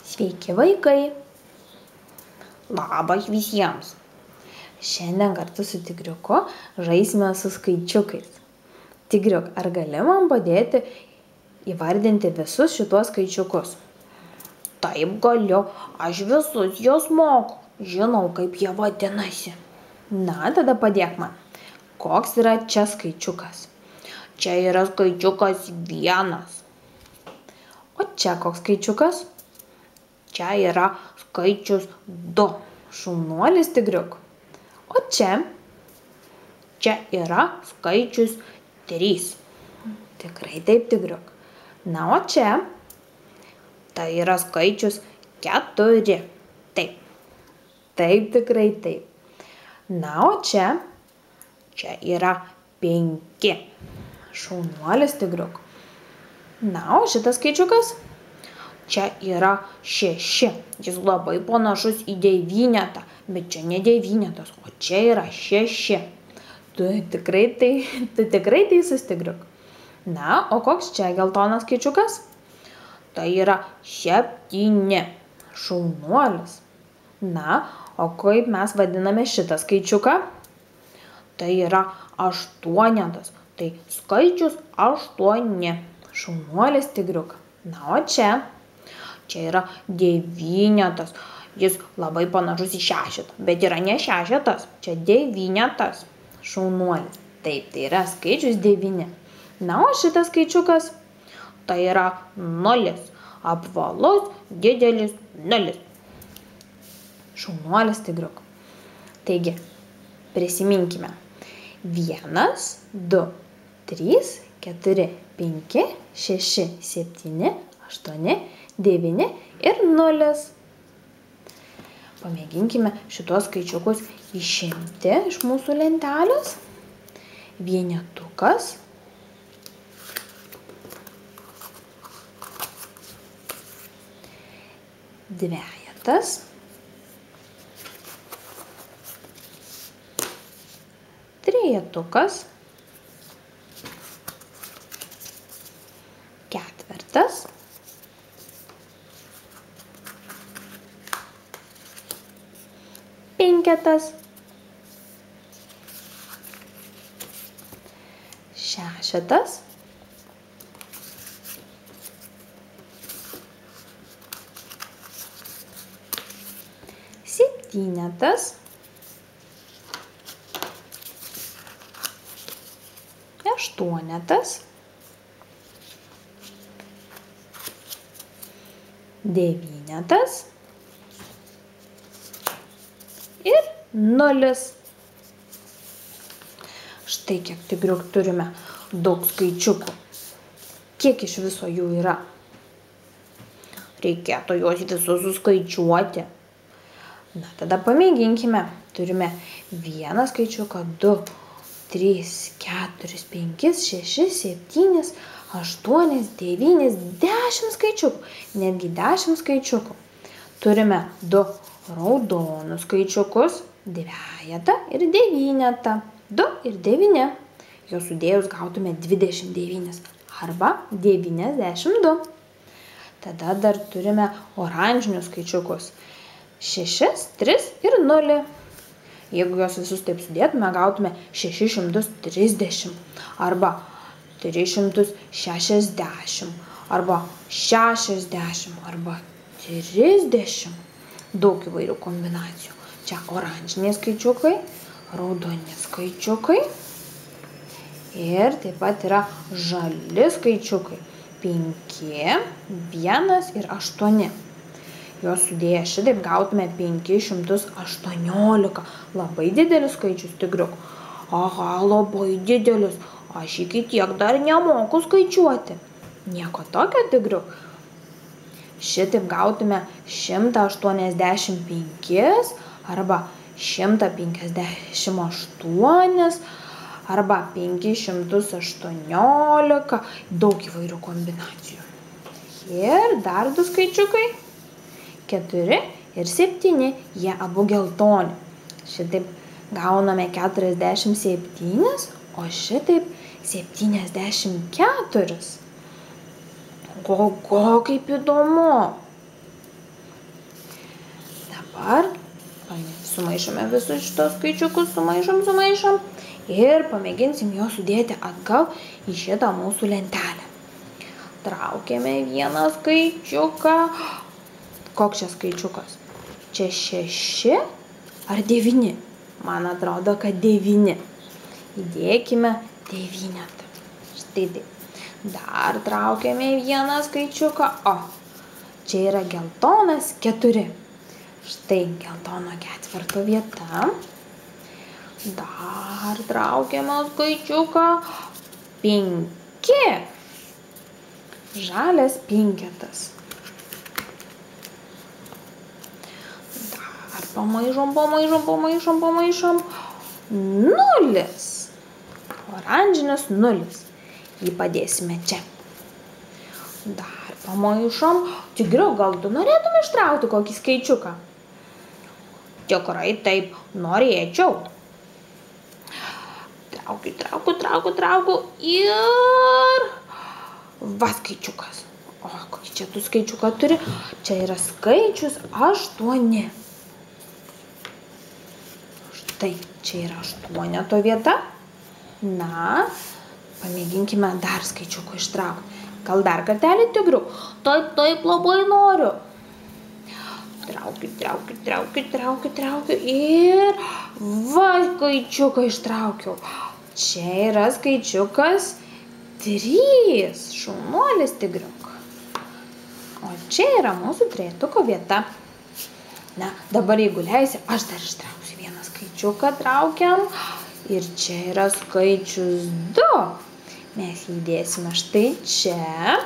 Sveiki vaikai! Labas visiems! Šiandien kartu su Tigriuku žaisime su skaičiukais. Tigriuk, ar gali man padėti įvardinti visus šituos skaičiukus? Taip galiu, aš visus juos moku, žinau kaip jie vadinasi. Na, tada padėk man. Koks yra čia skaičiukas? Čia yra skaičiukas 1. O čia koks skaičiukas? Čia yra skaičius 2. Šaunuolis, Tigriuk. O čia? Čia yra skaičius 3. Tikrai taip, Tigriuk. Na, o čia? Tai yra skaičius 4. Taip. Taip, tikrai taip. Na, o čia? Čia yra 5. Šaunuolis, Tigriuk. Na, o šitas skaičiukas? Čia yra 6. Jis labai panašus į 9, bet čia ne 9, o čia yra 6. Tu tikrai teisus, Tigriuk. Na, o koks čia geltonas skaičiukas? Tai yra 7. Šaunuolis. Na, o kaip mes vadiname šitą skaičiuką? Tai yra 8. Tai skaičius 8. Šaunuolis, Tigriuk. Na, o čia? Čia yra 9. Jis labai panašus į 6, bet yra ne 6, čia 9. Šaunuolis. Taip, tai yra skaičius 9. Na, o šitas skaičiukas? Tai yra 0. Apvalus, didelis 0. Šaunuolis, Tigriuk. Taigi, prisiminkime. 1, 2, 3, 4, 5, 6, 7, 8, 9 ir 0. Pamėginkime šitos skaičiukus išimti iš mūsų lentelės. Vienetukas. Dvejetas. Trejetukas. Ketvertas. Penketas. Šešetas. Septynetas. Aštuonetas. Devynetas. Ir 0. Štai kiek, Tigriuk, turime daug skaičiukų. Kiek iš viso jų yra? Reikėtų juos visus suskaičiuoti. Na, tada pamėginkime. Turime 1 skaičiuką, 2, 3, 4, 5, 6, 7, 8, 9, 10 skaičiukų. Netgi 10 skaičiukų. Turime 2 raudonus skaičiukus, 2 ir 9. 2 ir 9. Juos sudėjus gautume 29 arba 92. Tada dar turime oranžinius skaičiukus. 6, 3 ir 0. Jeigu juos visus taip sudėtume, gautume 630 arba 360 arba 60 arba 30. Daug įvairių kombinacijų. Čia oranžiniai skaičiukai, raudoni skaičiukai ir taip pat yra žali skaičiukai. 5, 1 ir 8. Juos sudėję šitaip gautume 518. Labai didelis skaičius, Tigriuk. Aha, labai didelis. Aš iki tiek dar nemoku skaičiuoti. Nieko tokio, Tigriuk. Šitaip gautume 185 arba 158 arba 518. Daug įvairių kombinacijų. Ir dar 2 skaičiukai. 4 ir 7. Jie abu geltoni. Šitaip gauname 47, o šitaip 74. Ko, kaip įdomu. Dabar sumaišome visus šitos skaičiukus, sumaišom ir pamėginsim juos sudėti atgal į šitą mūsų lentelę. Traukiame vieną skaičiuką. Koks čia skaičiukas? Čia 6 ar 9? Man atrodo, kad 9. Įdėkime 9. Štai taip. Dar traukiame vieną skaičiuką. O, čia yra geltonas 4. Štai geltono 4 vieta. Dar traukiame skaičiuką 5. Žalias 5. Dar pamaišom. 0. Oranžinis 0. Jį padėsime čia. Dar pamaišom. Tigriuk, gal tu norėtum ištraukti kokį skaičiuką? Tikrai taip, norėčiau. Traukiu ir... Va skaičiukas. O, kokį čia tu skaičiuką turi? Čia yra skaičius 8. Štai, čia yra 8 vieta. Na, pamėginkime dar skaičiukų ištraukti. Gal dar kartelį, Tigriuk? Taip, labai noriu. Traukiu ir va skaičiuką ištraukiau. Čia yra skaičiukas 3. Šaunuolis, Tigriuk. O čia yra mūsų trejetuko vieta. Na, dabar jeigu leisi, aš dar ištrauksiu vieną skaičiuką, traukiam. Ir čia yra skaičius 2. Mes jį įdėsime štai čia.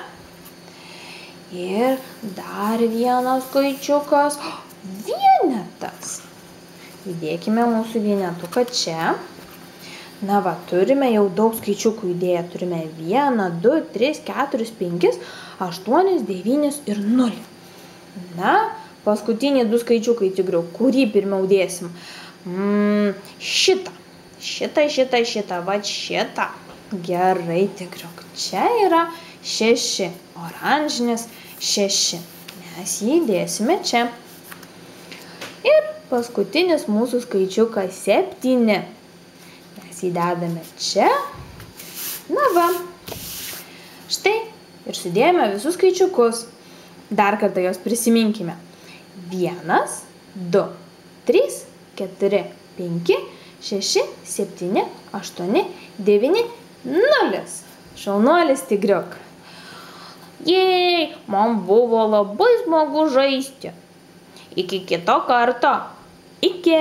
Ir dar vienas skaičiukas. Vienetas. Įdėkime mūsų vienetuką čia. Na va, turime jau daug skaičiukų įdėję. Turime 1, 2, 3, 4, 5, 8, 9 ir 0. Na, paskutiniai 2 skaičiukai, Tigriuk, kurį pirmiau dėsim? Šitą. Va šitą. Gerai, Tigriuk. Čia yra 6. Oranžinis 6. Mes jį dėsime čia. Ir paskutinis mūsų skaičiukas 7. Mes jį dedame čia. Na va. Štai ir sudėjome visus skaičiukus. Dar kartą jos prisiminkime. 1, 2, 3, 4, 5, 6, 7, 8, 9, 0. Šaunuolis, Tigriuk. Jei, man buvo labai smagu žaisti. Iki kito karto. Iki.